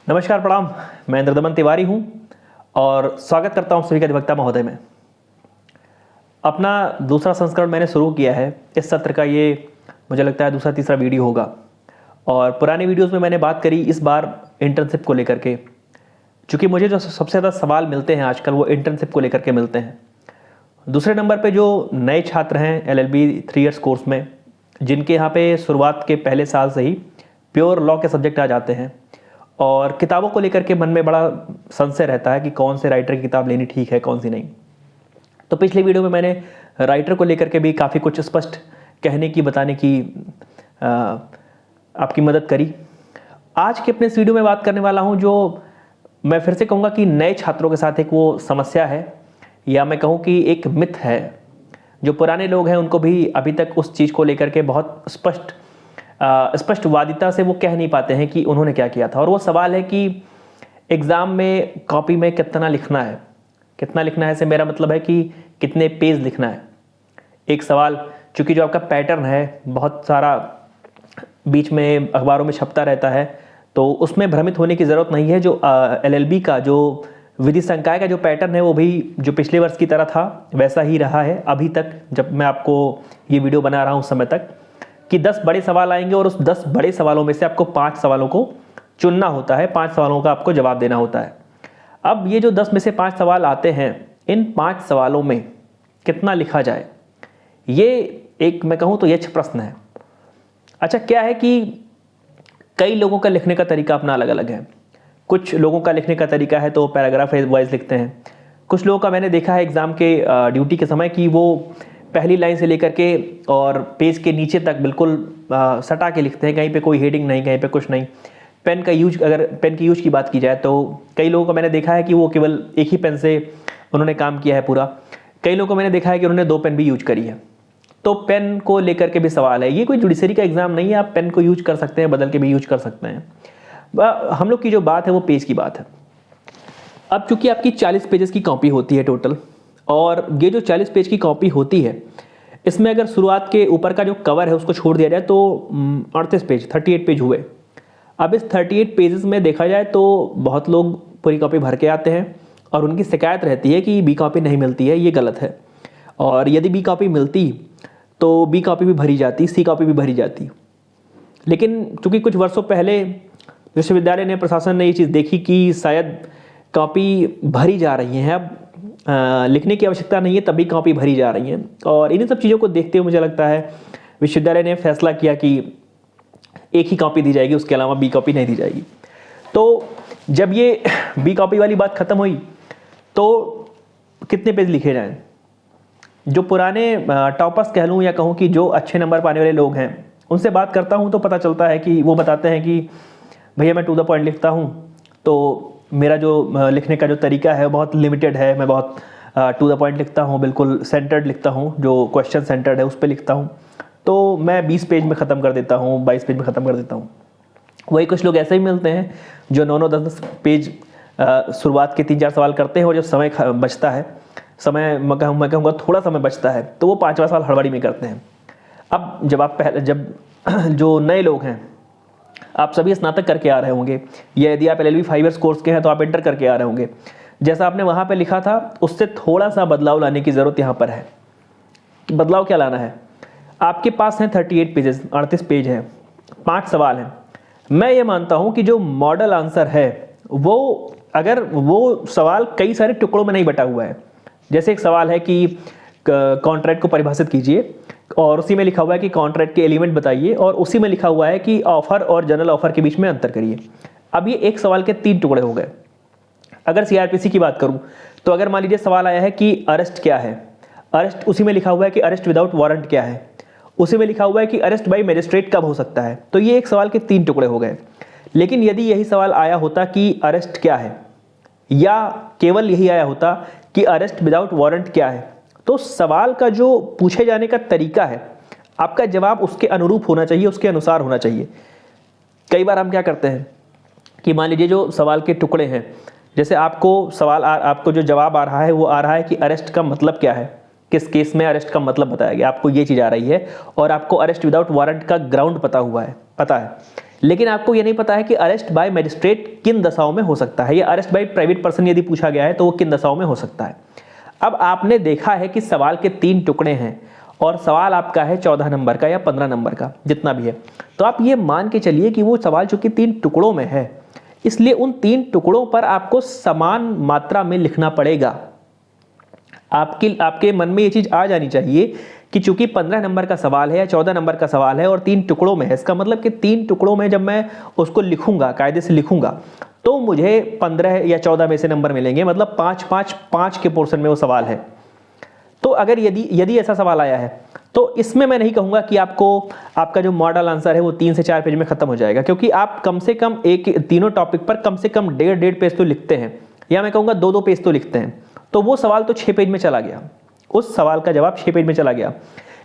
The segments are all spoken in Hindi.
नमस्कार, प्रणाम। मैं इंद्रदमन तिवारी हूं और स्वागत करता हूं सभी का अधिवक्ता महोदय में। अपना दूसरा संस्करण मैंने शुरू किया है। इस सत्र का ये मुझे लगता है दूसरा तीसरा वीडियो होगा और पुराने वीडियोस में मैंने बात करी इस बार इंटर्नशिप को लेकर के, चूँकि मुझे जो सबसे ज़्यादा सवाल मिलते हैं आजकल वो इंटर्नशिप को लेकर के मिलते हैं। दूसरे नंबर पे जो नए छात्र हैं LLB 3 इयर्स कोर्स में, जिनके यहाँ पे शुरुआत के पहले साल से ही प्योर लॉ के सब्जेक्ट आ जाते हैं और किताबों को लेकर के मन में बड़ा संशय रहता है कि कौन से राइटर की किताब लेनी ठीक है, कौन सी नहीं। तो पिछले वीडियो में मैंने राइटर को लेकर के भी काफ़ी कुछ स्पष्ट कहने की, बताने की आपकी मदद करी। आज के अपने इस वीडियो में बात करने वाला हूं जो मैं फिर से कहूँगा कि नए छात्रों के साथ एक वो समस्या है, या मैं कहूँ कि एक मिथ है। जो पुराने लोग हैं उनको भी अभी तक उस चीज़ को लेकर के बहुत स्पष्टवादिता से वो कह नहीं पाते हैं कि उन्होंने क्या किया था। और वो सवाल है कि एग्ज़ाम में कॉपी में कितना लिखना है। कितना लिखना है से मेरा मतलब है कि कितने पेज लिखना है। एक सवाल, चूँकि जो आपका पैटर्न है बहुत सारा बीच में अखबारों में छपता रहता है, तो उसमें भ्रमित होने की ज़रूरत नहीं है। जो LLB का जो विधि संकाय का जो पैटर्न है वो भी जो पिछले वर्ष की तरह था वैसा ही रहा है अभी तक, जब मैं आपको ये वीडियो बना रहा हूँ उस समय तक, कि 10 बड़े सवाल आएंगे और उस 10 बड़े सवालों में से आपको 5 सवालों को चुनना होता है, 5 सवालों का आपको जवाब देना होता है। अब ये जो 10 में से 5 सवाल आते हैं, इन 5 सवालों में कितना लिखा जाए, ये एक मैं कहूँ तो यह प्रश्न है। अच्छा, क्या है कि कई लोगों का लिखने का तरीका अपना अलग अलग है। कुछ लोगों का लिखने का तरीका है तो पैराग्राफ वाइज लिखते हैं। कुछ लोगों का मैंने देखा है एग्ज़ाम के ड्यूटी के समय कि वो पहली लाइन से लेकर के और पेज के नीचे तक बिल्कुल सटा के लिखते हैं, कहीं पे कोई हेडिंग नहीं, कहीं पे कुछ नहीं। पेन का यूज, अगर पेन की यूज की बात की जाए तो कई लोगों को मैंने देखा है कि वो केवल एक ही पेन से उन्होंने काम किया है पूरा। कई लोगों को मैंने देखा है कि उन्होंने 2 पेन भी यूज करी है। तो पेन को लेकर के भी सवाल है। ये कोई जुडिशरी का एग्ज़ाम नहीं है, आप पेन को यूज कर सकते हैं, बदल के भी यूज कर सकते हैं। हम लोग की जो बात है वो पेज की बात है। अब चूंकि आपकी 40 पेजेस की कॉपी होती है टोटल, और ये जो 40 पेज की कॉपी होती है इसमें अगर शुरुआत के ऊपर का जो कवर है उसको छोड़ दिया जाए तो 38 पेज, 38 पेज हुए। अब इस 38 पेजेस में देखा जाए तो बहुत लोग पूरी कॉपी भर के आते हैं और उनकी शिकायत रहती है कि बी कॉपी नहीं मिलती है। ये गलत है। और यदि बी कॉपी मिलती तो बी कॉपी भी भरी जाती, सी कॉपी भी भरी जाती। लेकिन चूँकि कुछ वर्षों पहले विश्वविद्यालय ने, प्रशासन ने ये चीज़ देखी कि शायद कॉपी भरी जा रही हैं, अब लिखने की आवश्यकता नहीं है तभी कॉपी भरी जा रही हैं। और इन्हीं सब चीज़ों को देखते हुए मुझे लगता है विश्वविद्यालय ने फैसला किया कि एक ही कॉपी दी जाएगी, उसके अलावा बी कॉपी नहीं दी जाएगी। तो जब ये बी कॉपी वाली बात ख़त्म हुई तो कितने पेज लिखे जाएं। जो पुराने टॉपर्स कह लूँ या कहूँ कि जो अच्छे नंबर पाने वाले लोग हैं, उनसे बात करता हूँ तो पता चलता है कि वो बताते हैं कि भैया मैं टू द पॉइंट लिखता हूँ, तो मेरा जो लिखने का जो तरीका है बहुत लिमिटेड है। मैं बहुत टू द पॉइंट लिखता हूँ, बिल्कुल सेंटर्ड लिखता हूँ, जो क्वेश्चन सेंटर्ड है उस पर लिखता हूँ। तो मैं 20 पेज में ख़त्म कर देता हूँ, 22 पेज में ख़त्म कर देता हूँ। वही कुछ लोग ऐसे ही मिलते हैं जो 9-9, 10-10 पेज शुरुआत के 3-4 सवाल करते हैं और जब समय बचता है, समय मैं कहूँगा थोड़ा समय बचता है, तो वो 5वां सवाल हड़बड़ी में करते हैं। अब जब जो नए लोग हैं, आप सभी स्नातक करके आ रहे होंगे, या यदि आप LLB 5 इयर्स कोर्स के हैं तो आप इंटर करके आ रहे होंगे। जैसा आपने वहाँ पे लिखा था उससे थोड़ा सा बदलाव लाने की ज़रूरत यहाँ पर है। बदलाव क्या लाना है? आपके पास हैं 38 पेजेस, 38 पेज हैं, 5 सवाल हैं। मैं ये मानता हूँ कि जो मॉडल आंसर है वो, अगर वो सवाल कई सारे टुकड़ों में नहीं बटा हुआ है, जैसे एक सवाल है कि कॉन्ट्रैक्ट को परिभाषित कीजिए और उसी में लिखा हुआ है कि कॉन्ट्रैक्ट के एलिमेंट बताइए, और उसी में लिखा हुआ है कि ऑफर और जनरल ऑफर के बीच में अंतर करिए। अब ये एक सवाल के 3 टुकड़े हो गए। अगर CRPC की बात करूं तो अगर मान लीजिए सवाल आया है कि अरेस्ट क्या है, अरेस्ट, उसी में लिखा हुआ है कि अरेस्ट विदाउट वारंट क्या है, उसी में लिखा हुआ है कि अरेस्ट बाई मजिस्ट्रेट कब हो सकता है, तो ये एक सवाल के 3 टुकड़े हो गए। लेकिन यदि यही सवाल आया होता कि अरेस्ट क्या है, या केवल यही आया होता कि अरेस्ट विदाउट वारंट क्या है, तो सवाल का जो पूछे जाने का तरीका है, आपका जवाब उसके अनुरूप होना चाहिए, उसके अनुसार होना चाहिए। कई बार हम क्या करते हैं कि मान लीजिए जो सवाल के टुकड़े हैं, जैसे आपको जो जवाब आ रहा है वो आ रहा है कि अरेस्ट का मतलब क्या है, किस केस में अरेस्ट का मतलब बताया गया, आपको ये चीज़ आ रही है, और आपको अरेस्ट विदाउट वारंट का ग्राउंड पता है। लेकिन आपको ये नहीं पता है कि अरेस्ट बाय मजिस्ट्रेट किन दशाओं में हो सकता है, या अरेस्ट बाय प्राइवेट पर्सन यदि पूछा गया है तो वो किन दशाओं में हो सकता है। अब आपने देखा है कि सवाल के 3 टुकड़े हैं और सवाल आपका है 14 नंबर का या 15 नंबर का, जितना भी है, तो आप ये मान के चलिए कि वो सवाल चूंकि 3 टुकड़ों में है, इसलिए उन 3 टुकड़ों पर आपको समान मात्रा में लिखना पड़ेगा। आपके मन में ये चीज आ जानी चाहिए कि चूंकि 15 नंबर का सवाल है या 14 नंबर का सवाल है और 3 टुकड़ों में है, इसका मतलब कि 3 टुकड़ों में जब मैं उसको लिखूंगा, कायदे से लिखूंगा, तो मुझे 15 या 14 में से नंबर मिलेंगे, मतलब 5 के पोर्शन में वो सवाल है। तो अगर यदि ऐसा सवाल आया है तो इसमें मैं नहीं कहूंगा कि आपका जो मॉडल आंसर है वो 3 से 4 पेज में खत्म हो जाएगा, क्योंकि आप कम से कम तीनों टॉपिक पर कम से कम 1.5 पेज तो लिखते हैं, या मैं कहूंगा 2 पेज तो लिखते हैं। तो वो सवाल तो 6 पेज में चला गया, उस सवाल का जवाब 6 पेज में चला गया।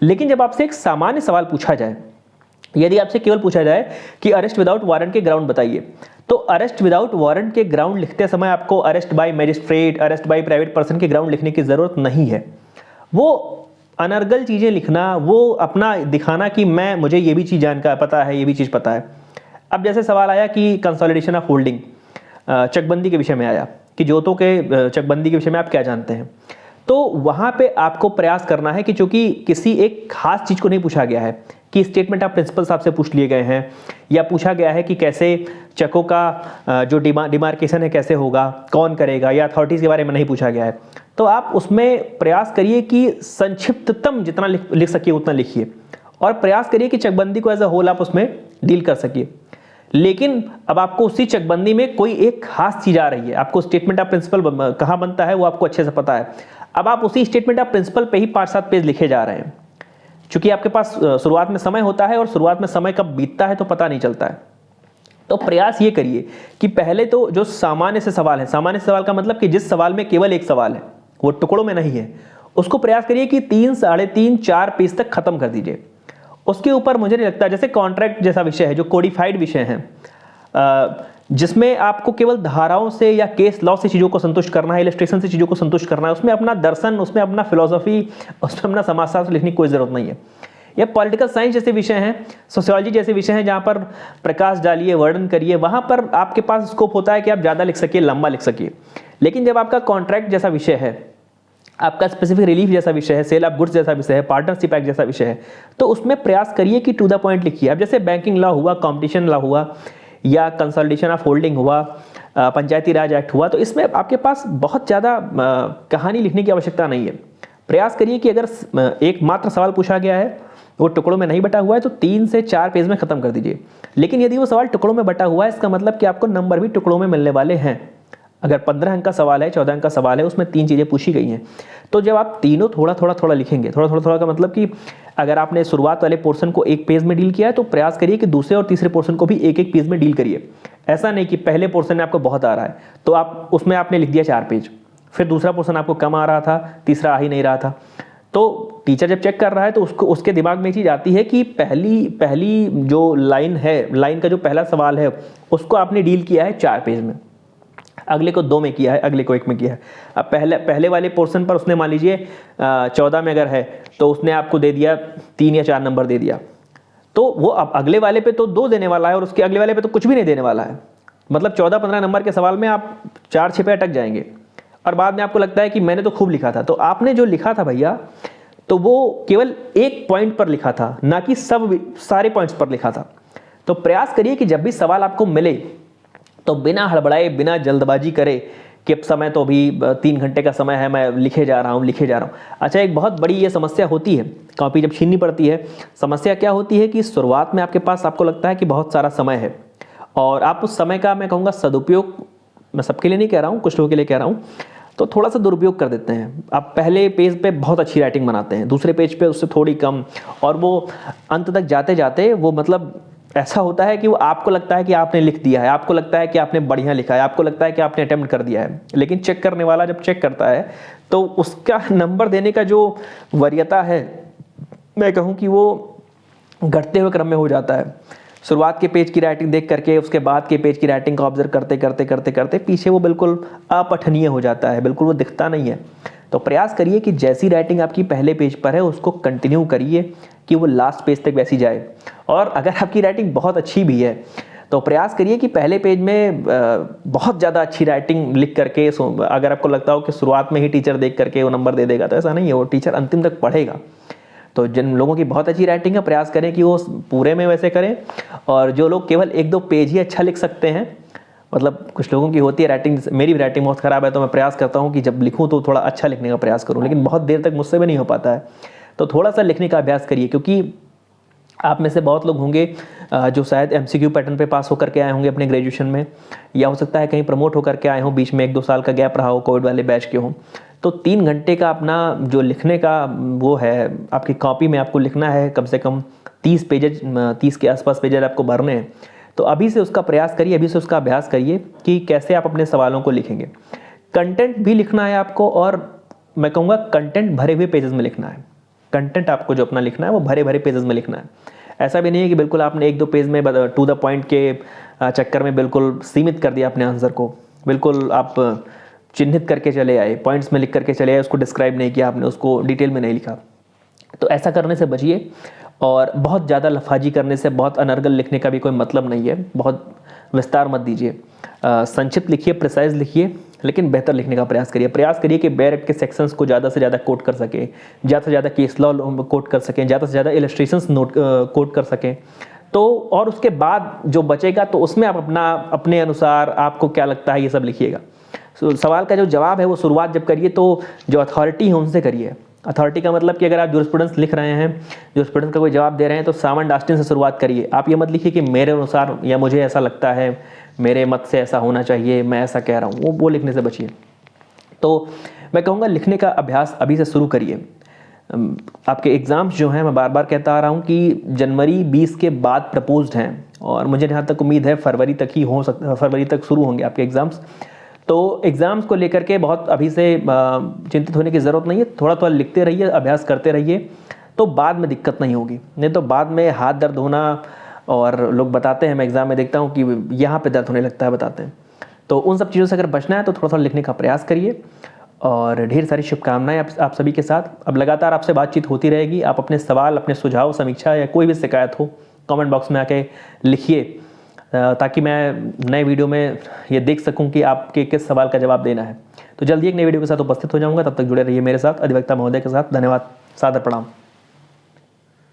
लेकिन जब आपसे एक सामान्य सवाल पूछा जाए, यदि आपसे केवल पूछा जाए कि अरेस्ट विदाउट वारंट के ग्राउंड बताइए, तो अरेस्ट विदाउट वारंट के ग्राउंड लिखते समय आपको arrest by magistrate, arrest by private person के ग्राउंड लिखने की जरूरत नहीं है। वो अनर्गल चीजें लिखना, वो अपना दिखाना कि मुझे ये भी चीज जानकार पता है, ये भी चीज पता है। अब जैसे सवाल आया कि कंसोलिडेशन ऑफ होल्डिंग, चकबंदी के विषय में आया कि जोतों के चकबंदी के विषय में आप क्या जानते हैं, तो वहां पे आपको प्रयास करना है कि चूंकि किसी एक खास चीज को नहीं पूछा गया है कि स्टेटमेंट ऑफ प्रिंसिपल साहब से पूछ लिए गए हैं, या पूछा गया है कि कैसे चकों का जो डिमार्केशन है कैसे होगा, कौन करेगा, या अथॉरिटीज के बारे में नहीं पूछा गया है, तो आप उसमें प्रयास करिए कि संक्षिप्ततम जितना लिख सकिए उतना लिखिए, और प्रयास करिए कि चकबंदी को एज अ होल आप उसमें डील कर सकिए। लेकिन अब आपको उसी चकबंदी में कोई एक खास चीज आ रही है, आपको स्टेटमेंट ऑफ प्रिंसिपल कहाँ बनता है वो आपको अच्छे से पता है, अब आप उसी स्टेटमेंट ऑफ प्रिंसिपल पे ही 5-7 पेज लिखे जा रहे हैं। चूंकि आपके पास शुरुआत में समय होता है और शुरुआत में समय कब बीतता है तो पता नहीं चलता है, तो प्रयास ये करिए कि पहले तो जो सामान्य से सवाल है, सामान्य सवाल का मतलब कि जिस सवाल में केवल एक सवाल है, वो टुकड़ों में नहीं है, उसको प्रयास करिए कि 3, 3.5, 4 पेज तक खत्म कर दीजिए। उसके ऊपर मुझे नहीं लगता, जैसे कॉन्ट्रैक्ट जैसा विषय है जो कोडिफाइड विषय है, जिसमें आपको केवल धाराओं से या केस लॉ से चीज़ों को संतुष्ट करना है, इलस्ट्रेशन से चीज़ों को संतुष्ट करना है, उसमें अपना दर्शन, उसमें अपना फिलोसफी, उसमें अपना समाजशास्त्र लिखने की कोई ज़रूरत नहीं है। या पॉलिटिकल साइंस जैसे विषय हैं, सोशियोलॉजी जैसे विषय हैं, जहाँ पर प्रकाश डालिए, वर्णन करिए, वहाँ पर आपके पास स्कोप होता है कि आप ज़्यादा लिख सकिए, लंबा लिख सकिए। लेकिन जब आपका कॉन्ट्रैक्ट जैसा विषय है, आपका स्पेसिफिक रिलीफ जैसा विषय है, सेल ऑफ गुड्स जैसा विषय है, पार्टनरशिप एक्ट जैसा विषय है, तो उसमें प्रयास करिए कि टू द पॉइंट लिखिए। अब जैसे बैंकिंग लॉ हुआ, कॉम्पिटिशन लॉ हुआ, या कंसोलिडेशन ऑफ होल्डिंग हुआ, पंचायती राज एक्ट हुआ, तो इसमें आपके पास बहुत ज़्यादा कहानी लिखने की आवश्यकता नहीं है। प्रयास करिए कि अगर एक मात्र सवाल पूछा गया है, वो टुकड़ों में नहीं बटा हुआ है, तो 3 से 4 पेज में खत्म कर दीजिए। लेकिन यदि वो सवाल टुकड़ों में बटा हुआ है, इसका मतलब कि आपको नंबर भी टुकड़ों में मिलने वाले हैं। अगर 15 अंक का सवाल है, 14 अंक का सवाल है, उसमें 3 चीज़ें पूछी गई हैं, तो जब आप तीनों थोड़ा लिखेंगे, थोड़ा का मतलब कि अगर आपने शुरुआत वाले पोर्शन को 1 पेज में डील किया है, तो प्रयास करिए कि दूसरे और तीसरे पोर्शन को भी 1-1 पेज में डील करिए। ऐसा नहीं कि पहले पोर्शन में आपको बहुत आ रहा है तो आप उसमें आपने लिख दिया 4 पेज, फिर दूसरा पोर्शन आपको कम आ रहा था, तीसरा आ ही नहीं रहा था, तो टीचर जब चेक कर रहा है तो उसके दिमाग में ये चीज़ आती है कि पहली जो लाइन है, लाइन का जो पहला सवाल है, उसको आपने डील किया है 4 पेज में, अगले को 2 में किया है, अगले को 1 में किया है। अब पहले वाले पोर्शन पर उसने मान लीजिए 14 में अगर है तो उसने आपको दे दिया 3 या 4 नंबर दे दिया, तो वो अब अगले वाले पे तो 2 देने वाला है और उसके अगले वाले पे तो कुछ भी नहीं देने वाला है। मतलब 14-15 नंबर के सवाल में आप 4-6 पे अटक जाएंगे और बाद में आपको लगता है कि मैंने तो खूब लिखा था। तो आपने जो लिखा था भैया, तो वो केवल एक पॉइंट पर लिखा था, ना कि सारे पॉइंट्स पर लिखा था। तो प्रयास करिए कि जब भी सवाल आपको मिले तो बिना हड़बड़ाए, बिना जल्दबाजी करे कि अब समय तो अभी 3 घंटे का समय है, मैं लिखे जा रहा हूँ। अच्छा, एक बहुत बड़ी ये समस्या होती है, कॉपी जब छीननी पड़ती है, समस्या क्या होती है कि शुरुआत में आपको लगता है कि बहुत सारा समय है और आप उस समय का, मैं कहूँगा, सदुपयोग, मैं सबके लिए नहीं कह रहा हूँ, कुछ लोगों के लिए कह रहा हूँ, तो थोड़ा सा दुरुपयोग कर देते हैं। आप पहले पेज पे बहुत अच्छी राइटिंग बनाते हैं, दूसरे पेज पे उससे थोड़ी कम, और वो अंत तक जाते जाते वो मतलब ऐसा होता है कि वो आपको लगता है कि आपने लिख दिया है, आपको लगता है कि आपने बढ़िया लिखा है, आपको लगता है कि आपने अटेम्प्ट कर दिया है। लेकिन चेक करने वाला जब चेक करता है तो उसका नंबर देने का जो वरीयता है, मैं कहूँ कि वो घटते हुए क्रम में हो जाता है। शुरुआत के पेज की राइटिंग देख करके उसके बाद के पेज की राइटिंग को ऑब्जर्व करते करते पीछे वो बिल्कुल अपठनीय हो जाता है, बिल्कुल वो दिखता नहीं है। तो प्रयास करिए कि जैसी राइटिंग आपकी पहले पेज पर है उसको कंटिन्यू करिए कि वो लास्ट पेज तक वैसी जाए। और अगर आपकी राइटिंग बहुत अच्छी भी है तो प्रयास करिए कि पहले पेज में बहुत ज़्यादा अच्छी राइटिंग लिख करके, अगर आपको लगता हो कि शुरुआत में ही टीचर देख करके वो नंबर दे देगा, तो ऐसा नहीं है, वो टीचर अंतिम तक पढ़ेगा। तो जिन लोगों की बहुत अच्छी राइटिंग है प्रयास करें कि वो पूरे में वैसे करें, और जो लोग केवल 1-2 पेज ही अच्छा लिख सकते हैं, मतलब कुछ लोगों की होती है राइटिंग, मेरी भी राइटिंग बहुत ख़राब है तो मैं प्रयास करता हूँ कि जब लिखूँ तो थोड़ा अच्छा लिखने का प्रयास करूँ, लेकिन बहुत देर तक मुझसे भी नहीं हो पाता है। तो थोड़ा सा लिखने का अभ्यास करिए, क्योंकि आप में से बहुत लोग होंगे जो शायद MCQ पैटर्न पे पास होकर के आए होंगे अपने ग्रेजुएशन में, या हो सकता है कहीं प्रमोट होकर के आए हों, बीच में 1-2 साल का गैप रहा हो, कोविड वाले बैच के हों। तो 3 घंटे का अपना जो लिखने का वो है, आपकी कॉपी में आपको लिखना है कम से कम 30 पेजेज, 30 के आसपास पेजेज आपको भरने हैं। तो अभी से उसका प्रयास करिए, अभी से उसका अभ्यास करिए कि कैसे आप अपने सवालों को लिखेंगे। कंटेंट भी लिखना है आपको, और मैं कहूँगा कंटेंट भरे हुए पेजेस में लिखना है। कंटेंट आपको जो अपना लिखना है वो भरे भरे पेजेस में लिखना है। ऐसा भी नहीं है कि बिल्कुल आपने 1-2 पेज में टू द पॉइंट के चक्कर में बिल्कुल सीमित कर दिया अपने आंसर को, बिल्कुल आप चिन्हित करके चले आए, पॉइंट्स में लिख करके चले आए, उसको डिस्क्राइब नहीं किया आपने, उसको डिटेल में नहीं लिखा। तो ऐसा करने से बचिए, और बहुत ज़्यादा लफाजी करने से, बहुत अनर्गल लिखने का भी कोई मतलब नहीं है, बहुत विस्तार मत दीजिए। संक्षिप्त लिखिए, प्रिसाइज लिखिए, लेकिन बेहतर लिखने का प्रयास करिए। प्रयास करिए कि बैरेट के सेक्शंस को ज़्यादा से ज़्यादा कोट कर सकें, ज़्यादा से ज़्यादा केस लॉ कोट कर सकें, ज़्यादा से ज़्यादा इलस्ट्रेशंस कोट कर सकें। तो और उसके बाद जो बचेगा तो उसमें आप अपने अनुसार आपको क्या लगता है ये सब लिखिएगा। सवाल का जो जवाब है वो शुरुआत जब करिए तो जो अथॉरिटी है उनसे करिए। अथॉरिटी का मतलब कि अगर आप जूरिस्प्रूडेंस लिख रहे हैं, जूरिस्प्रूडेंस का कोई जवाब दे रहे हैं, तो सामन डास्टिन से शुरुआत करिए। आप ये मत लिखिए कि मेरे अनुसार या मुझे ऐसा लगता है, मेरे मत से ऐसा होना चाहिए, मैं ऐसा कह रहा हूँ, वो लिखने से बचिए। तो मैं कहूँगा लिखने का अभ्यास अभी से शुरू करिए। आपके एग्ज़ाम्स जो हैं, मैं बार बार कहता आ रहा हूँ कि जनवरी 20 के बाद प्रपोज्ड हैं, और मुझे जहाँ तक उम्मीद है फरवरी तक शुरू होंगे आपके एग्ज़ाम्स। तो एग्ज़ाम्स को लेकर के बहुत अभी से चिंतित होने की ज़रूरत नहीं है। थोड़ा थोड़ा लिखते रहिए, अभ्यास करते रहिए, तो बाद में दिक्कत नहीं होगी। नहीं तो बाद में हाथ दर्द होना, और लोग बताते हैं, मैं एग्ज़ाम में देखता हूँ कि यहाँ पे दर्द होने लगता है, बताते हैं। तो उन सब चीज़ों से अगर बचना है तो थोड़ा थोड़ा लिखने का प्रयास करिए, और ढेर सारी शुभकामनाएं आप सभी के साथ। अब लगातार आपसे बातचीत होती रहेगी। आप अपने सवाल, अपने सुझाव, समीक्षा या कोई भी शिकायत हो कमेंट बॉक्स में आके लिखिए, ताकि मैं नए वीडियो में ये देख सकूं कि आपके किस सवाल का जवाब देना है। तो जल्दी एक नई वीडियो के साथ उपस्थित हो जाऊंगा, तब तक जुड़े रहिए मेरे साथ, अधिवक्ता महोदय के साथ। धन्यवाद, सादर प्रणाम।